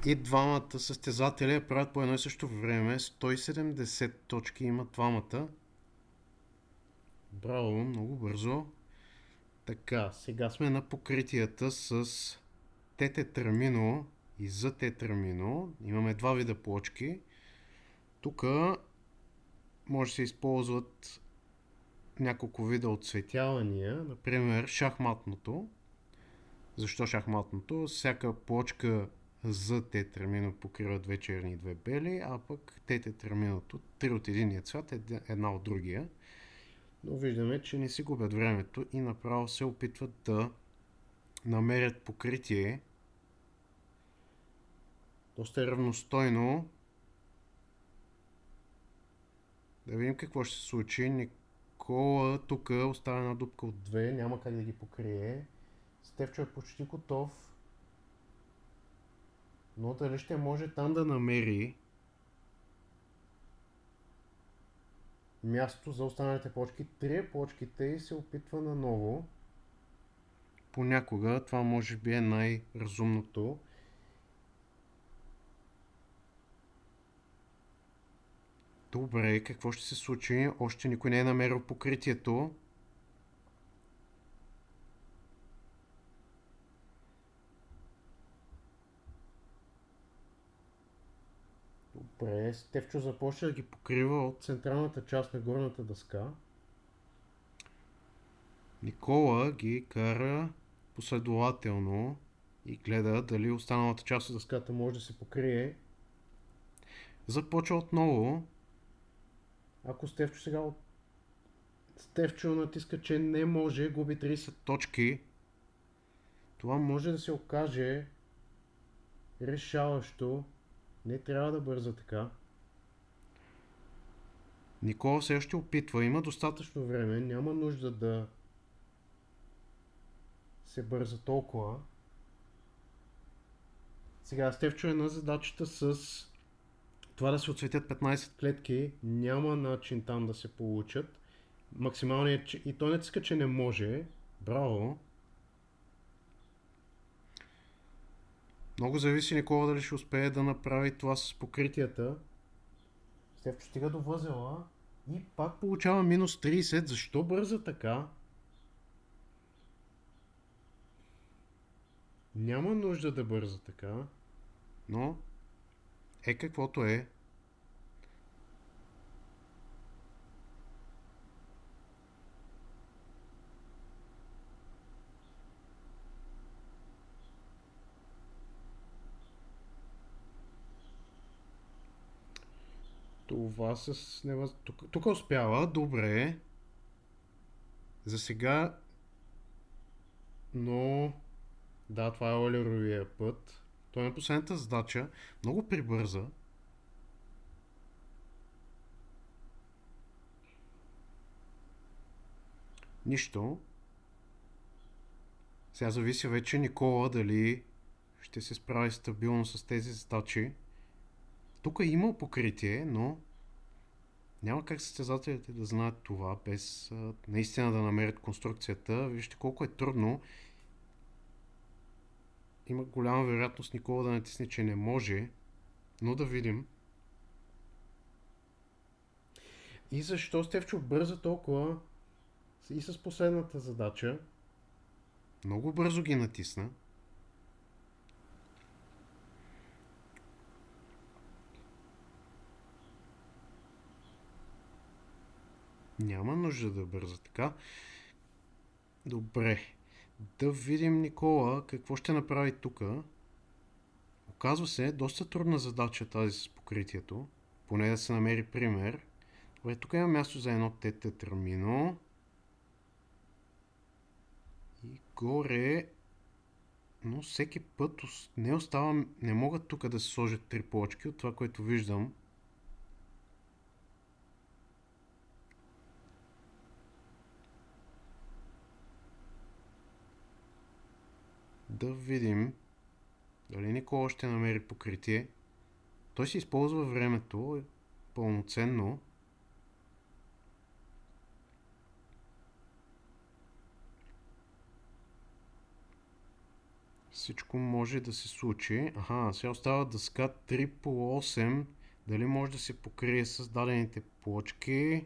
И двамата състезатели я правят по едно и също време. 170 точки имат двамата. Браво, много бързо. Така, сега сме на покритията с Т-тетрамино и Z-тетрамино. Имаме два вида плочки. Тук може да се използват няколко вида отцветявания, например шахматното. Защо шахматното? Всяка плочка за тетрамино покрива две черни и две бели, а пък тетраминото три от единия цвят, една от другия. Но виждаме, че не си губят времето и направо се опитват да намерят покритие доста равностойно. Да видим какво ще се случи. Никола тук оставя една дупка от две, няма как да ги покрие. Стефчо е почти готов. Но дали ще може там да намери място за останалите плочки? Три е плочките и се опитва наново. Понякога това може би е най-разумното. Добре, какво ще се случи? Още никой не е намерил покритието. Добре, Стефчо започва да ги покрива от централната част на горната дъска. Никола ги кара последователно и гледа дали останалата част от дъската може да се покрие. Започва отново. Ако Стефчо натиска, че не може, губи 30 точки. Това може да се окаже решаващо. Не трябва да бърза така. Никола все още опитва, има достатъчно време, няма нужда да се бърза толкова. Сега Стефчо е на задачата с това да се отсветят 15 клетки. Няма начин там да се получат. Максималният... И той натиска, че не може. Браво! Много зависи Никола дали ще успее да направи това с покритията. Стефчо стига до възела и пак получава минус 30. Защо бърза така? Няма нужда да бърза така, но е каквото е. Това с... Тук успява, добре. За сега... Но... Да, това е Олеровия път. Той е на последната задача. Много прибърза. Нищо. Сега зависи вече Никола дали ще се справи стабилно с тези задачи. Тук е имал покритие, но няма как състезателите да знаят това без наистина да намерят конструкцията. Вижте колко е трудно. Има голяма вероятност Никола да натисне, че не може, но да видим. И защо Стефчо бърза толкова и с последната задача? Много бързо ги натисна. Няма нужда да бърза така. Добре. Да видим Никола какво ще направи тук. Оказва се доста трудна задача тази с покритието. Поне да се намери пример. Добре, тук има място за едно тетрамино. И горе... Но всеки път не остава... Не могат тук да се сложат три плочки от това, което виждам. Да видим дали Никола ще намери покритие. Той си използва времето пълноценно. Всичко може да се случи. Сега остава дъска 3 по 8. Дали може да се покрие с дадените плочки?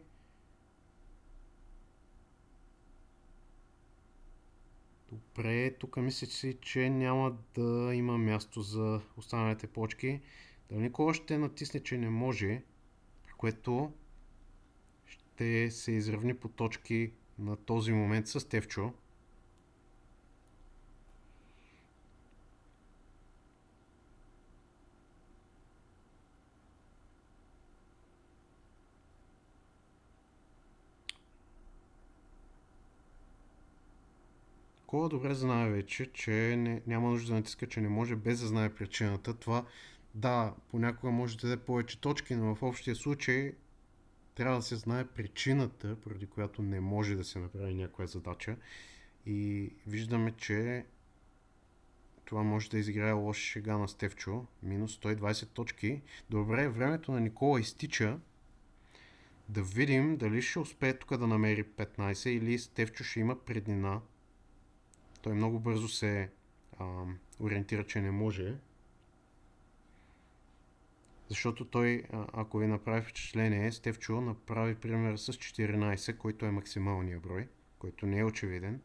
Добре, тук мисля си, че няма да има място за останалите плочки. Дали Никола ще натисне, че не може, при което ще се изравни по точки на този момент с Тевчо. Никола добре знае вече, че няма нужда да натиска, че не може, без да знае причината. Това, да, понякога може да даде повече точки, но в общия случай трябва да се знае причината, поради която не може да се направи някоя задача. И виждаме, че това може да изиграе лоша шега на Стефчо. Минус 120 точки. Добре, времето на Никола изтича. Да видим дали ще успее тук да намери 15 или Стефчо ще има преднина. Той много бързо се ориентира, че не може. Защото той, ако ви направи впечатление, Стефчо направи пример с 14, който е максималният брой, който не е очевиден.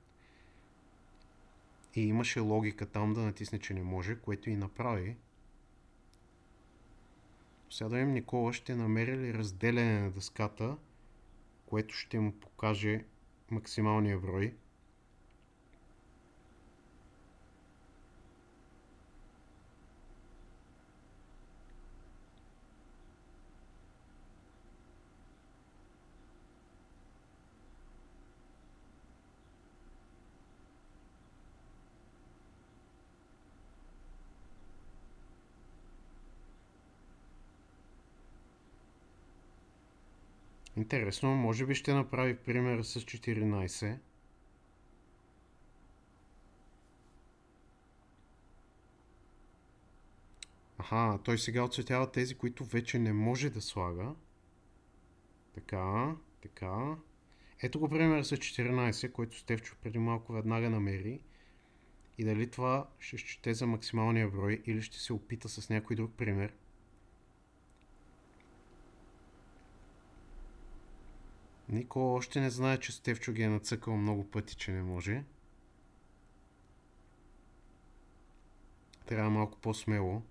И имаше логика там да натисне, че не може, което и направи. Сега да видим Никола ще намери ли разделяне на дъската, което ще му покаже максималния брой. Интересно, може би ще направи пример с 14. Той сега отцветява тези, които вече не може да слага. Така, така. Ето го пример с 14, който Стефчо преди малко веднага намери. И дали това ще счете за максималния брой или ще се опита с някой друг пример. Никола още не знае, че Стефчо ги е нацъкал много пъти, че не може. Трябва малко по-смело.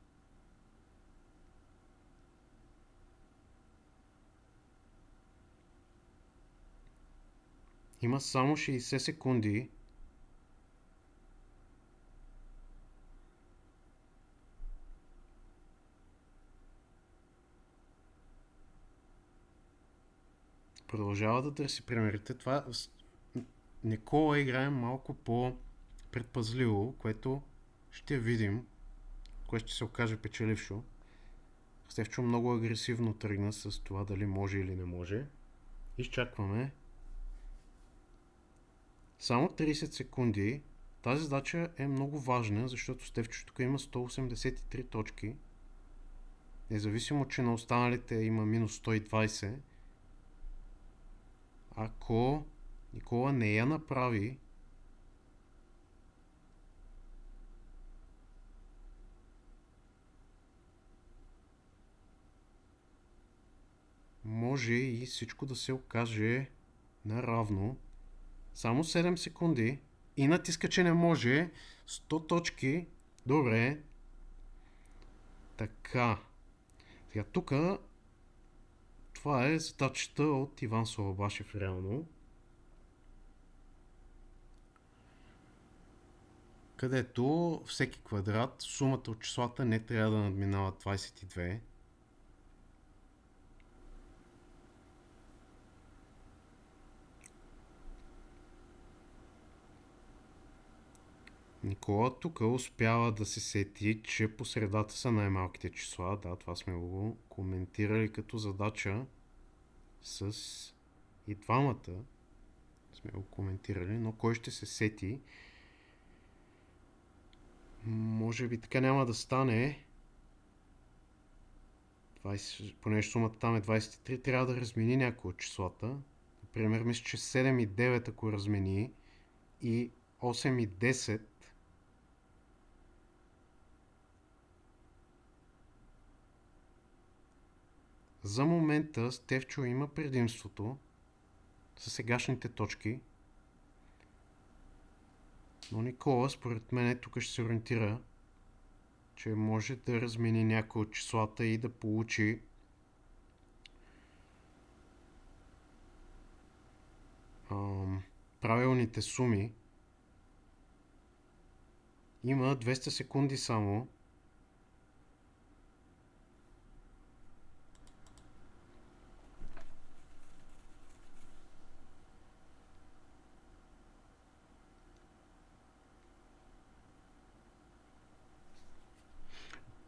Има само 60 секунди. Продължава да търси примерите. Това Никола играе малко по-предпазливо, което ще видим, кое ще се окаже печелившо. Стефчо много агресивно тръгна с това дали може или не може. Изчакваме. Само 30 секунди. Тази задача е много важна, защото Стефчо тук има 183 точки. Независимо, че на останалите има минус 120. Ако Никола не я направи, може и всичко да се окаже наравно. Само 7 секунди и натиска, че не може. 100 точки. Добре. Така. Сега тук това е задачата от Иван Солабашев реално. Където всеки квадрат, сумата от числата не трябва да надминава 22. Никола тук успява да се сети, че по средата са най-малките числа. Да, това сме го коментирали като задача с и двамата. Сме го коментирали, но кой ще се сети? Може би така няма да стане. 20, понеже сумата там е 23, трябва да размени някои от числата. Например, мисля, че 7 и 9 ако размени и 8 и 10 За момента Стефчо има предимството със сегашните точки, но Никола според мен тук ще се ориентира, че може да размени някои от числата и да получи правилните суми. Има 200 секунди само.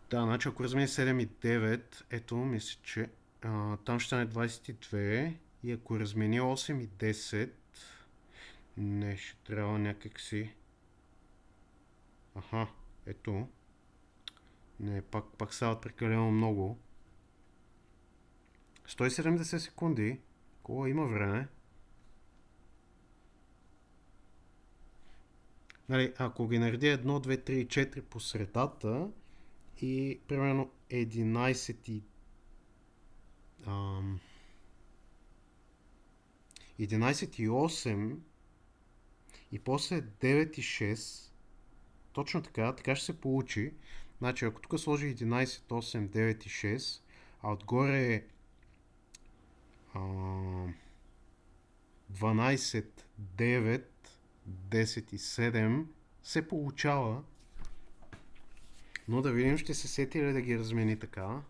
Да, значи ако размени 7 и 9, ето, мисля, че там ще стане 22. И ако размени 8 и 10, не, ще трябва някакси. Аха, ето. Не, пак стават прекалено много. 170 секунди. Кола има време. Нали, ако ги нареди 1, 2, 3 и 4 по средата и примерно 11 и 11 и 8 и после 9 и 6, точно така ще се получи. Значи, ако тук сложи 11, 8, 9 и 6, а отгоре е 12, 9, 10 и 7, се получава. Но да видим, ще се сети ли да ги размени така.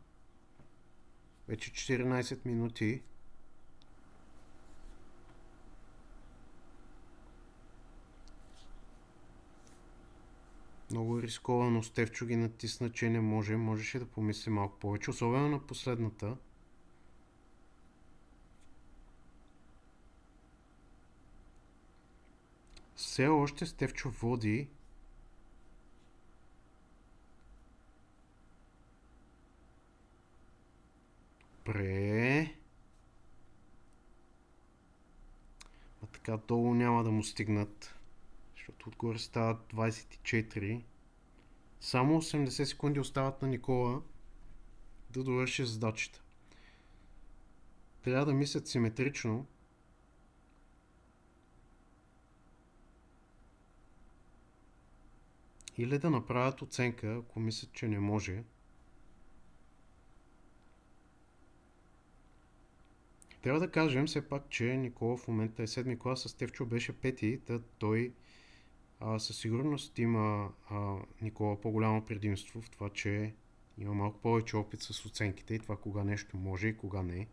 Вече 14 минути. Много рисковано. Стефчо ги натисна, че не може. Можеше да помисли малко повече, особено на последната. Все още Стефчо води. Добре. А така долу няма да му стигнат, защото отгоре стават 24. Само 80 секунди остават на Никола да довърши задачата. Трябва да мислят симетрично. Или да направят оценка, ако мислят, че не може. Трябва да кажем все пак, че Никола в момента е 7 клас, а Стефчо беше 5, той със сигурност има Никола по-голямо предимство в това, че има малко повече опит с оценките и това кога нещо може и кога не.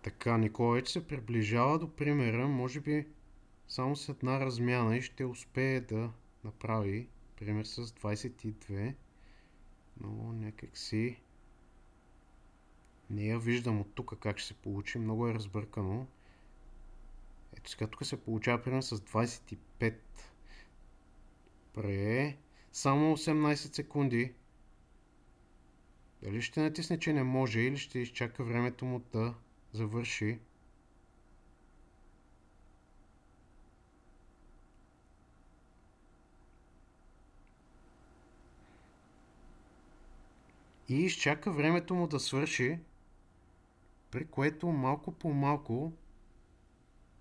Така, Никола вече се приближава до примера, може би само с една размяна и ще успее да направи пример с 22, но някак си не я виждам от тук как ще се получи, много е разбъркано. Ето сега тук се получава пример с 25. Добре, само 18 секунди. Дали ще натисне, че не може или ще изчака времето му да завърши? И изчака времето му да свърши, при което малко по малко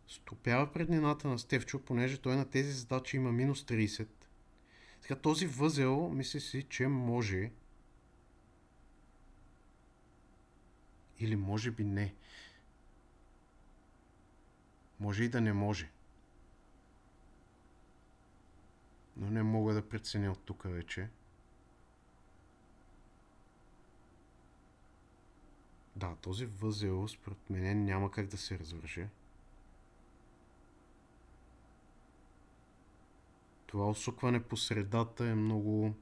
стопява преднината на Стефчо, понеже той на тези задачи има минус 30. Сега този възел мисли си, че може. Или може би не. Може и да не може. Но не мога да преценя от тук вече. Да, този възел според мен няма как да се развърже. Това усукване по средата е много...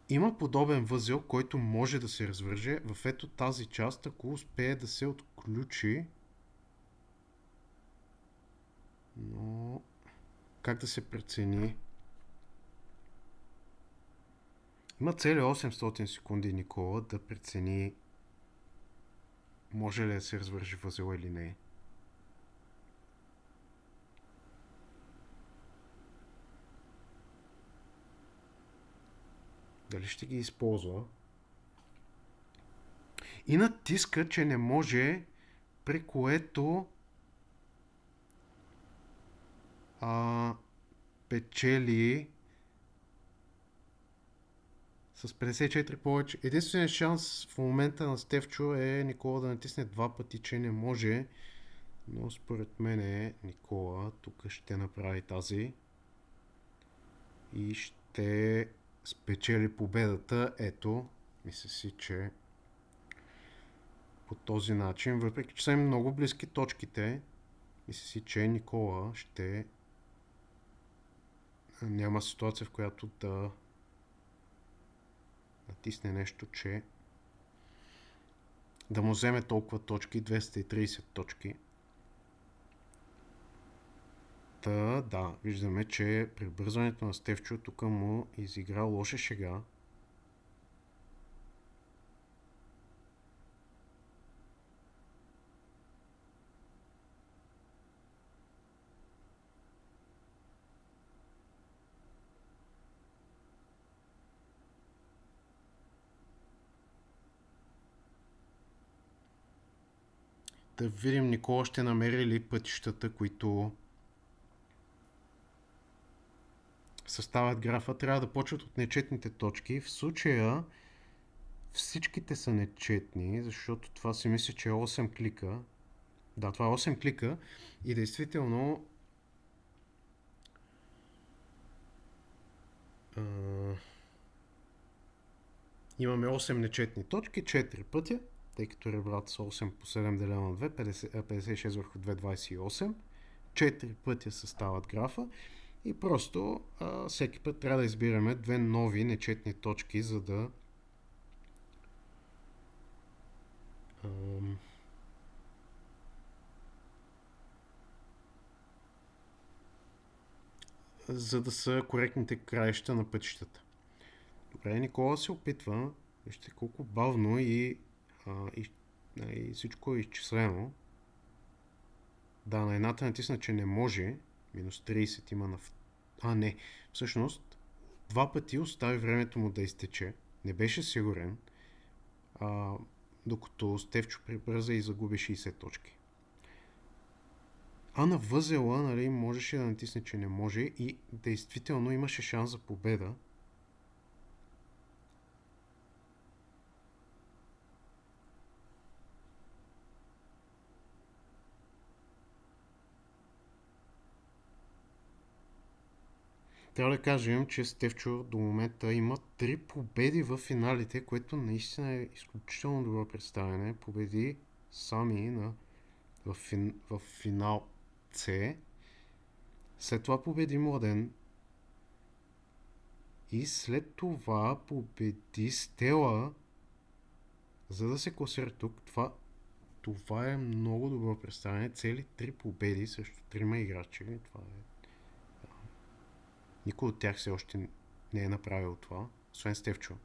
Има подобен възел, който може да се развърже в ето тази част, ако успее да се отключи. Но как да се прецени? Има цели 800 секунди Никола да прецени може ли да се развържи възел или не. Дали ще ги използва? И натиска, че не може, при което печели с 54 повече. Единственият шанс в момента на Стефчо е Никола да натисне два пъти, че не може. Но според мен Никола тук ще направи тази и ще спечели победата. Ето, мисля си, че по този начин, въпреки че са им много близки точките, мисля си, че Никола ще няма ситуация, в която да натисне нещо, че да му вземе толкова точки, 230 точки. Да, виждаме, че прибързването на Стефчо тук му изигра лоша шега. Да видим Никола ще намери ли пътищата, които съставят графа. Трябва да почват от нечетните точки. В случая всичките са нечетни, защото това си мисля, че е 8 клика. Да, това е 8 клика и действително имаме 8 нечетни точки, 4 пътя, тъй като ребрата са 8 по 7 делено на 2, 56 върху 2, 28. 4 пътя съставят графа и просто всеки път трябва да избираме две нови нечетни точки, за да са коректните краища на пътищата. Добре, Никола се опитва. Вижте колко бавно и всичко е изчислено. Да, на едната натисна, че не може. Минус 30 има на... не. Всъщност, два пъти остави времето му да изтече. Не беше сигурен. Докато Стефчо прибърза и загуби 60 точки. На възела, нали, можеше да натисне, че не може и действително имаше шанс за победа. Трябва да кажем, че Стефчо до момента има 3 победи в финалите, което наистина е изключително добро представяне. Победи Сами в финал С. След това победи Младен. И след това победи Стела, за да се класира тук. Това е много добро представяне. Цели 3 победи срещу 3 играчи. Това е... Никой от тях все още не е направил това, освен Стефчо.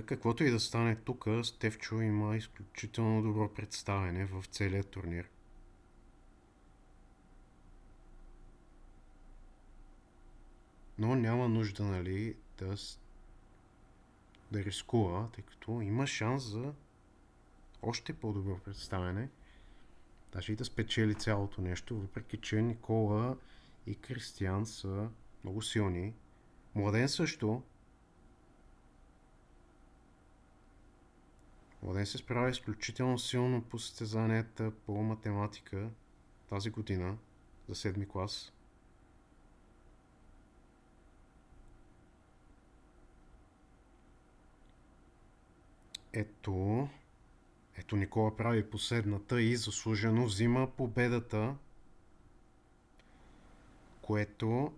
Каквото и да стане тук, Стефчо има изключително добро представяне в целия турнир. Но няма нужда, нали, да рискува, тъй като има шанс за още по-добро представяне. Даже и да спечели цялото нещо, въпреки че Никола и Кристиан са много силни. Младен също. Младен се справя изключително силно по състезанията по математика тази година за 7 клас. Ето Никола прави последната и заслужено взима победата, което